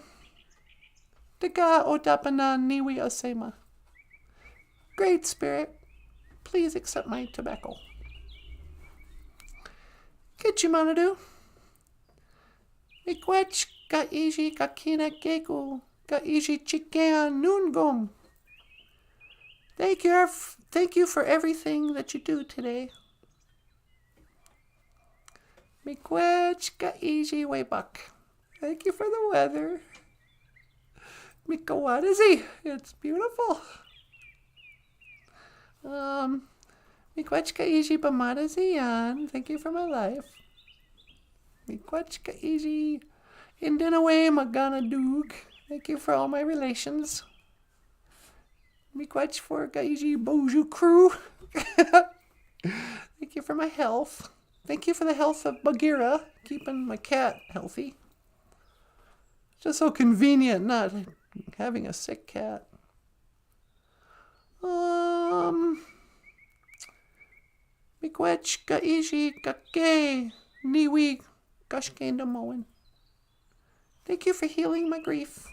Dega odapana niwi asema. Great Spirit, please accept my tobacco. Get you manadu. Mikwech ka iji kakina keku. Ka iji chikan nungum. Thank you for everything that you do today. Mikwech ka iji waybak. Thank you for the weather. Mikawadazi, it's beautiful. Mikwech ka iji bamadazian. Thank you for my life. Mikwech ka iji indinaway magana dug. Thank you for all my relations. Mikwech for Gaiji BOOZHOO crew. Thank you for my health. Thank you for the health of Bagheera, keeping my cat healthy. Just so convenient not having a sick cat. Miigwech Gaishi Gake Niwi Gashkendamoen. Thank you for healing my grief.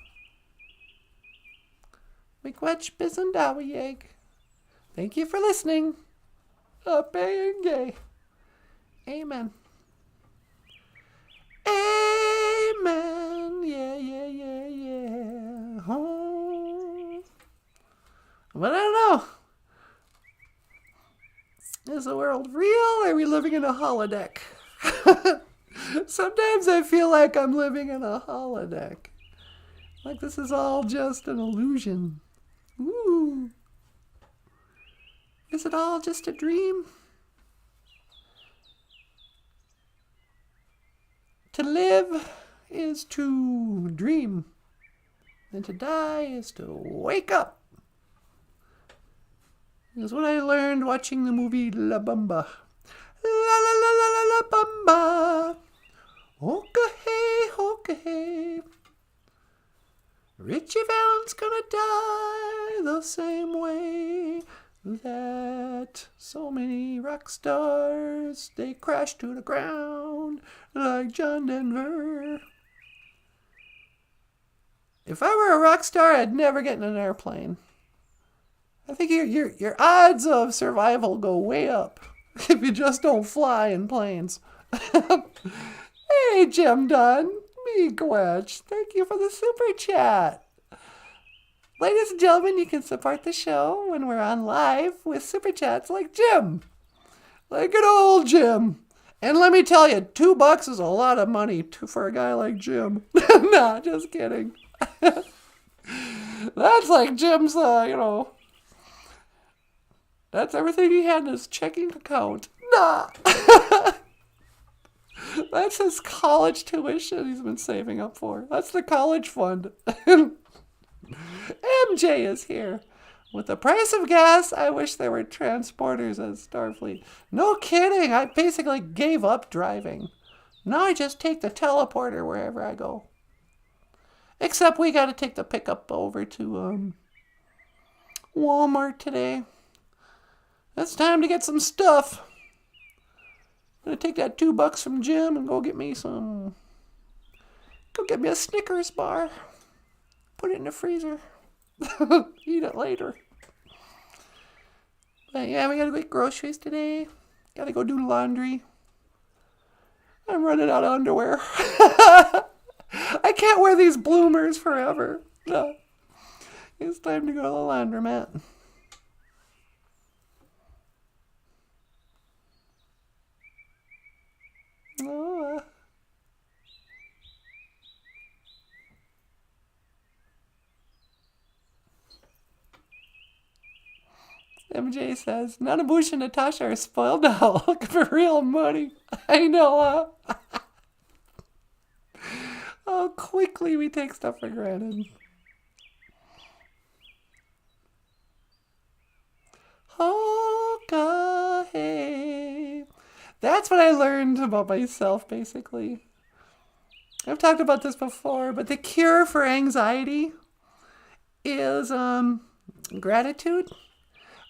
Miigwech Bizundawayeg. Thank you for listening. Gay. Amen. Amen. Yeah. Oh. But I don't know. Is the world real, or are we living in a holodeck? Sometimes I feel like I'm living in a holodeck. Like this is all just an illusion. Ooh. Is it all just a dream? To live is to dream, and to die is to wake up. Is what I learned watching the movie La Bamba. La la la la la la Bamba. Okay. Richie Valens gonna die the same way that so many rock stars, they crash to the ground like John Denver. If I were a rock star, I'd never get in an airplane. I think your odds of survival go way up if you just don't fly in planes. Hey, Jim Dunn, Miigwech, thank you for the super chat. Ladies and gentlemen, you can support the show when we're on live with super chats like Jim. Like good old Jim. And let me tell you, $2 is a lot of money for a guy like Jim. Nah, just kidding. That's like Jim's, that's everything he had in his checking account. Nah. That's his college tuition he's been saving up for. That's the college fund. MJ is here. With the price of gas, I wish there were transporters at Starfleet. No kidding. I basically gave up driving. Now I just take the teleporter wherever I go. Except we got to take the pickup over to Walmart today. It's time to get some stuff. I'm going to take that $2 from Jim and go get me a Snickers bar. Put it in the freezer. Eat it later. But yeah, we got to get groceries today. Got to go do laundry. I'm running out of underwear. I can't wear these bloomers forever. No. It's time to go to the laundromat. Oh, MJ says, Nanabush and Natasha are spoiled now, looking for real money. I know, How quickly we take stuff for granted. Okay. That's what I learned about myself, basically. I've talked about this before, but the cure for anxiety is gratitude.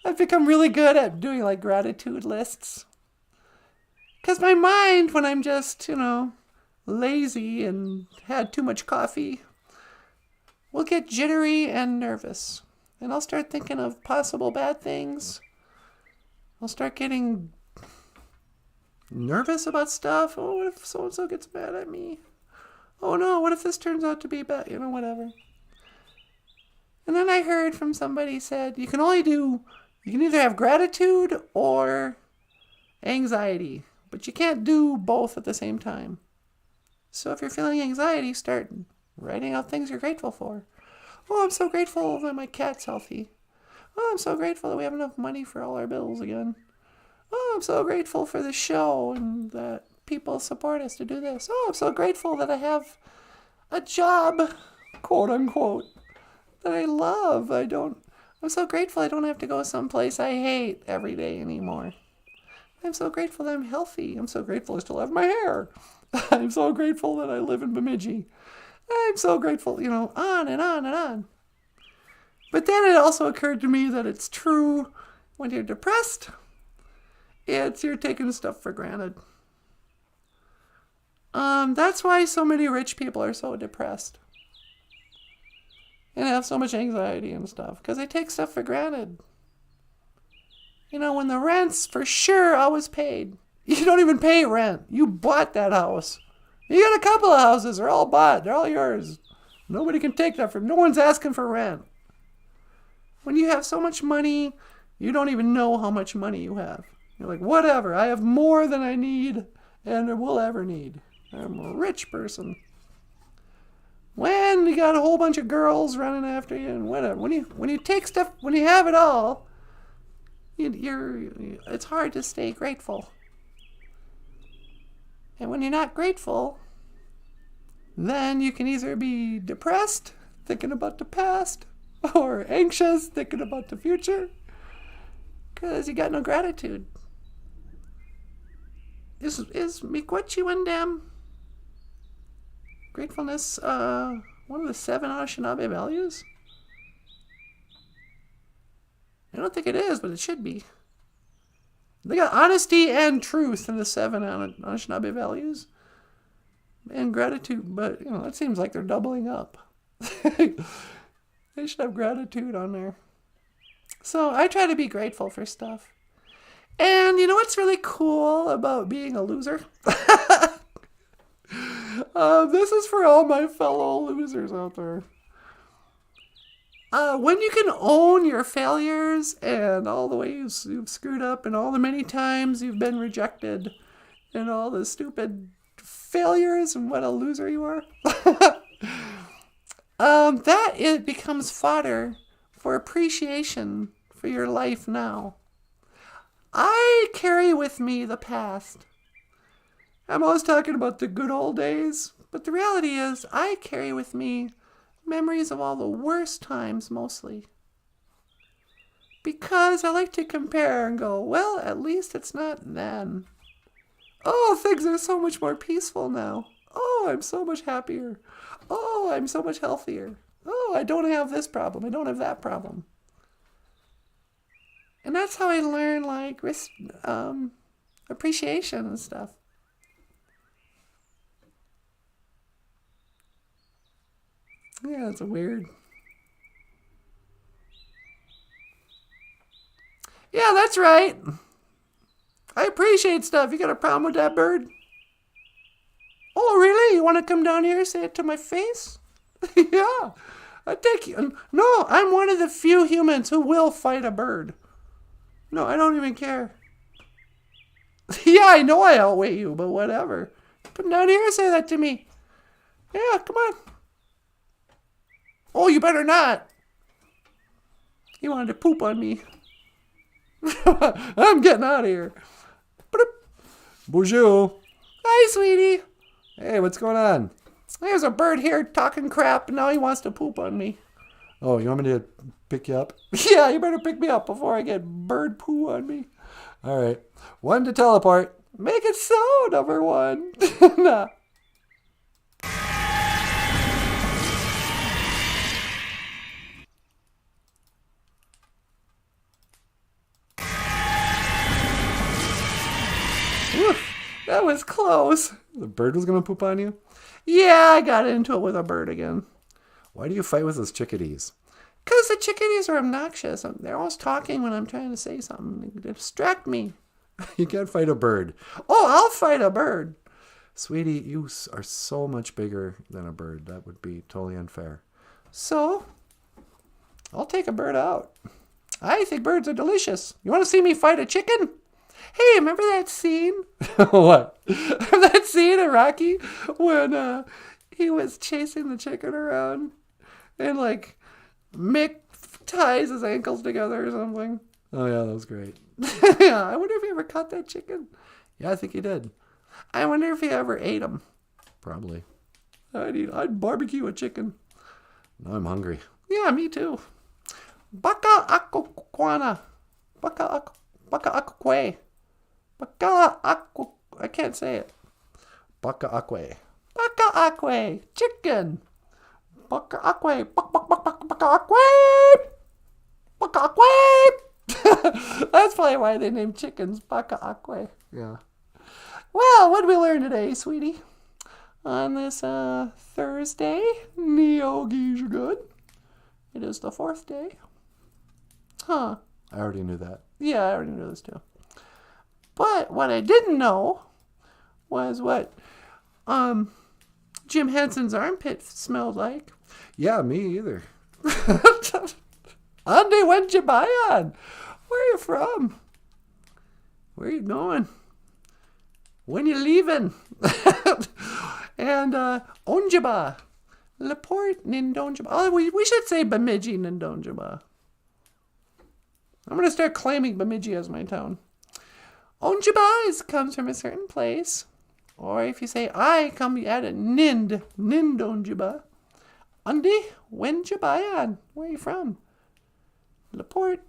I've become really good at doing like gratitude lists. Because my mind, when I'm just, lazy and had too much coffee, will get jittery and nervous. And I'll start thinking of possible bad things. I'll start getting nervous about stuff. Oh, what if so-and-so gets mad at me? Oh no, what if this turns out to be bad? Whatever. And then I heard from somebody said, you can either have gratitude or anxiety, but you can't do both at the same time. So if you're feeling anxiety, start writing out things you're grateful for. Oh, I'm so grateful that my cat's healthy. Oh, I'm so grateful that we have enough money for all our bills again. Oh, I'm so grateful for the show and that people support us to do this. Oh, I'm so grateful that I have a job, quote unquote, that I love. I'm so grateful I don't have to go someplace I hate every day anymore. I'm so grateful that I'm healthy. I'm so grateful I still have my hair. I'm so grateful that I live in Bemidji. I'm so grateful, on and on and on. But then it also occurred to me that it's true when you're depressed, you're taking stuff for granted. That's why so many rich people are so depressed and have so much anxiety and stuff, because they take stuff for granted. When the rent's for sure always paid. You don't even pay rent. You bought that house. You got a couple of houses. They're all bought. They're all yours. Nobody can take that from. No one's asking for rent. When you have so much money, you don't even know how much money you have. You're like, whatever. I have more than I need and will ever need. I'm a rich person. When you got a whole bunch of girls running after you and whatever. When you take stuff, when you have it all, it's hard to stay grateful. And when you're not grateful, then you can either be depressed, thinking about the past, or anxious, thinking about the future, because you got no gratitude. Is Miigwetchiwendam gratefulness one of the 7 Anishinaabe values? I don't think it is, but it should be. They got honesty and truth in the 7 Anishinaabe values. And gratitude, but, it seems like they're doubling up. They should have gratitude on there. So I try to be grateful for stuff. And you know what's really cool about being a loser? This is for all my fellow losers out there. When you can own your failures and all the ways you've screwed up and all the many times you've been rejected and all the stupid failures and what a loser you are, that it becomes fodder for appreciation for your life now. I carry with me the past. I'm always talking about the good old days, but the reality is I carry with me memories of all the worst times mostly. Because I like to compare and go, well, at least it's not then. Oh, things are so much more peaceful now. Oh, I'm so much happier. Oh, I'm so much healthier. Oh, I don't have this problem. I don't have that problem. And that's how I learn, appreciation and stuff. Yeah, it's weird. Yeah, that's right. I appreciate stuff. You got a problem with that bird? Oh, really? You want to come down here and say it to my face? Yeah. I take you. No, I'm one of the few humans who will fight a bird. No, I don't even care. Yeah, I know I outweigh you, but whatever. Come down here and say that to me. Yeah, come on. Oh, you better not. He wanted to poop on me. I'm getting out of here. BOOZHOO. Hi, sweetie. Hey, what's going on? There's a bird here talking crap, and now he wants to poop on me. Oh, you want me to pick you up? Yeah, you better pick me up before I get bird poo on me. All right. 1 to teleport. Make it so, number 1. Nah. Oof, that was close. The bird was going to poop on you? Yeah, I got into it with a bird again. Why do you fight with those chickadees? Because the chickadees are obnoxious. They're always talking when I'm trying to say something. They distract me. You can't fight a bird. Oh, I'll fight a bird. Sweetie, you are so much bigger than a bird. That would be totally unfair. So, I'll take a bird out. I think birds are delicious. You want to see me fight a chicken? Hey, remember that scene? What? Remember that scene in Rocky when he was chasing the chicken around and Mick ties his ankles together or something? Oh, yeah, that was great. Yeah, I wonder if he ever caught that chicken. Yeah, I think he did. I wonder if he ever ate him. Probably. I'd barbecue a chicken. Now I'm hungry. Yeah, me too. Baka akukwana. Baka akukwe. I can't say it. Baka-akwe. Baka-akwe. Chicken. Baka-akwe. Baka-akwe. Baka-akwe. That's probably why they named chickens Baka-akwe. Yeah. Well, what did we learn today, sweetie? On this Thursday, Neogi's good. It is the 4th day. Huh. I already knew that. Yeah, I already knew this too. But what I didn't know was what Jim Henson's armpit smelled like. Yeah, me either. Andy, when'd you buy on? Where are you from? Where are you going? When you leaving? And Onjaba. Laporte Nindonjaba. Oh, we should say Bemidji Nindonjaba. I'm going to start claiming Bemidji as my town. Onjaba comes from a certain place. Or if you say I, come you add a Nindonjaba. Undi, when Jabayan? Where are you from? Laporte,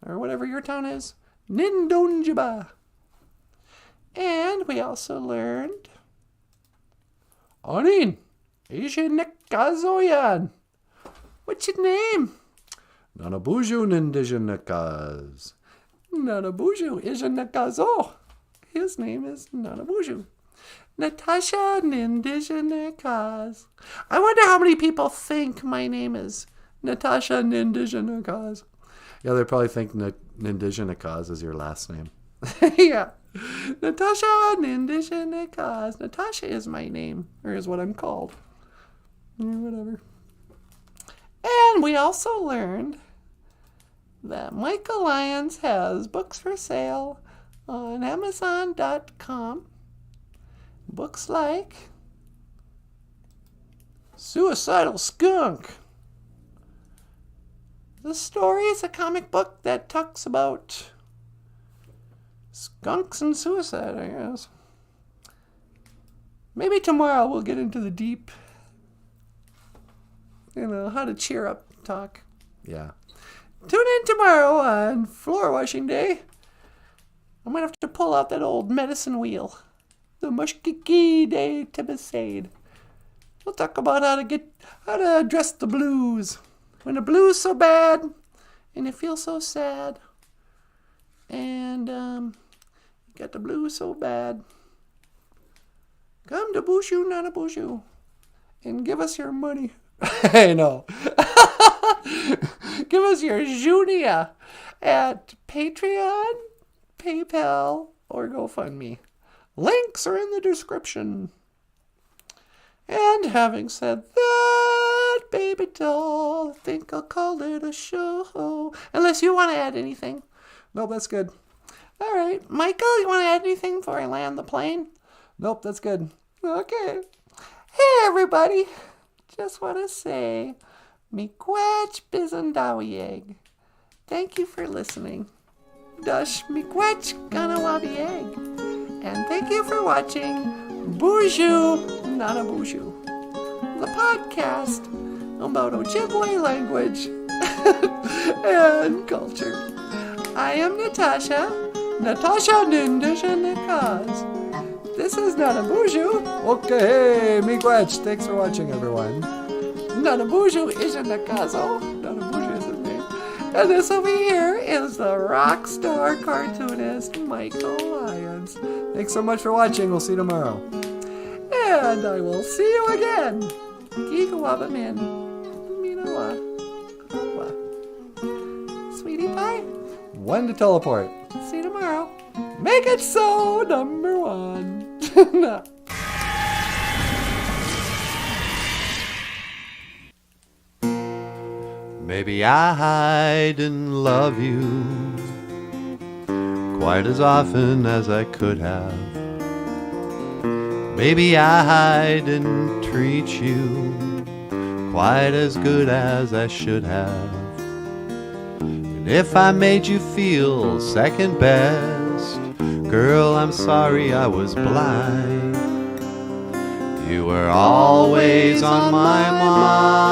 or whatever your town is. Nindonjaba. And we also learned Anin, Ishinekazoyan. What's your name? Nanaboozhoo Nindijanakaz. Nanaboozhoo Ishinekazo. His name is Nanaboozhoo. Natasha Nindijanakaz. I wonder how many people think my name is Natasha Nindijanakaz. Yeah, they probably think Nindijanakaz is your last name. Yeah. Natasha Nindijanakaz. Natasha is my name, or is what I'm called. Whatever. And we also learned that Michael Lyons has books for sale on Amazon.com. Books like Suicidal Skunk. The story is a comic book that talks about skunks and suicide, I guess. Maybe tomorrow we'll get into the deep, how to cheer up talk. Yeah. Tune in tomorrow on floor washing day. I'm going to have to pull out that old medicine wheel. The Mushkiki de Tibisade. We'll talk about how to address the blues. When the blues so bad, and you feel so sad, and you got the blues so bad, come to BOOZHOO NANABOOZHOO and give us your money. I know. Give us your Junia at Patreon, PayPal, or GoFundMe. Links are in the description. And having said that, baby doll, I think I'll call it a show. Unless you want to add anything. Nope, that's good. All right. Michael, you want to add anything before I land the plane? Nope, that's good. Okay. Hey, everybody. Just want to say, miigwech bizandawieg. Thank you for listening. Dush miigwech ganawabieg. And thank you for watching BOOZHOO NANABOOZHOO, the podcast about Ojibwe language and culture. I am Natasha Nindijanakaz. This is NANABOOZHOO. Okay, hey, miigwech. Thanks for watching, everyone. NANABOOZHOO Ishinakazo. NANABOOZHOO is his name. And this over here is the rock star cartoonist Michael Lyons. Thanks so much for watching. We'll see you tomorrow. And I will see you again. Gigawabamin. Minawa. Sweetie pie. When to teleport. See you tomorrow. Make it so, number 1. Maybe I didn't love you quite as often as I could have. Maybe I didn't treat you quite as good as I should have. And if I made you feel second best, girl, I'm sorry I was blind. You were always on my mind.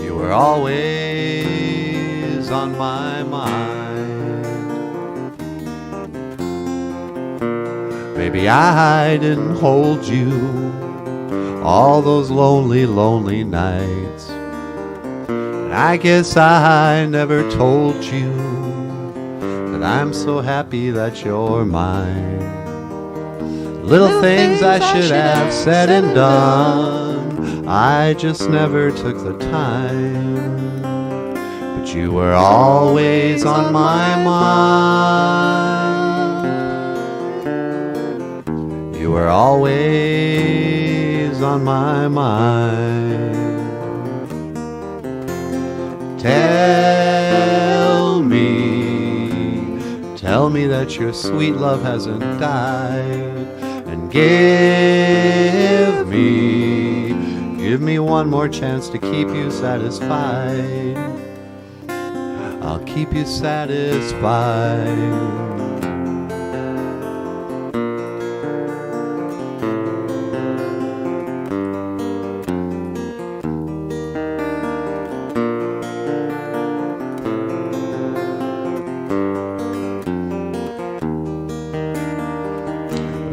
You were always on my mind. Maybe I didn't hold you all those lonely, lonely nights. And I guess I never told you that I'm so happy that you're mine. Little things I should have said and done, I just never took the time. But you were always on my mind. You were always on my mind. Tell me that your sweet love hasn't died. And give me one more chance to keep you satisfied. I'll keep you satisfied.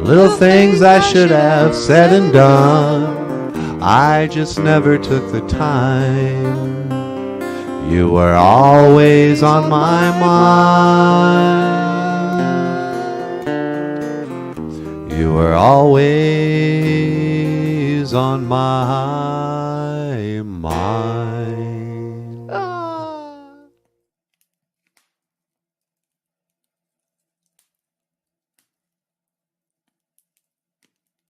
Little things I should have said and done, I just never took the time. You were always on my mind. You were always on my mind.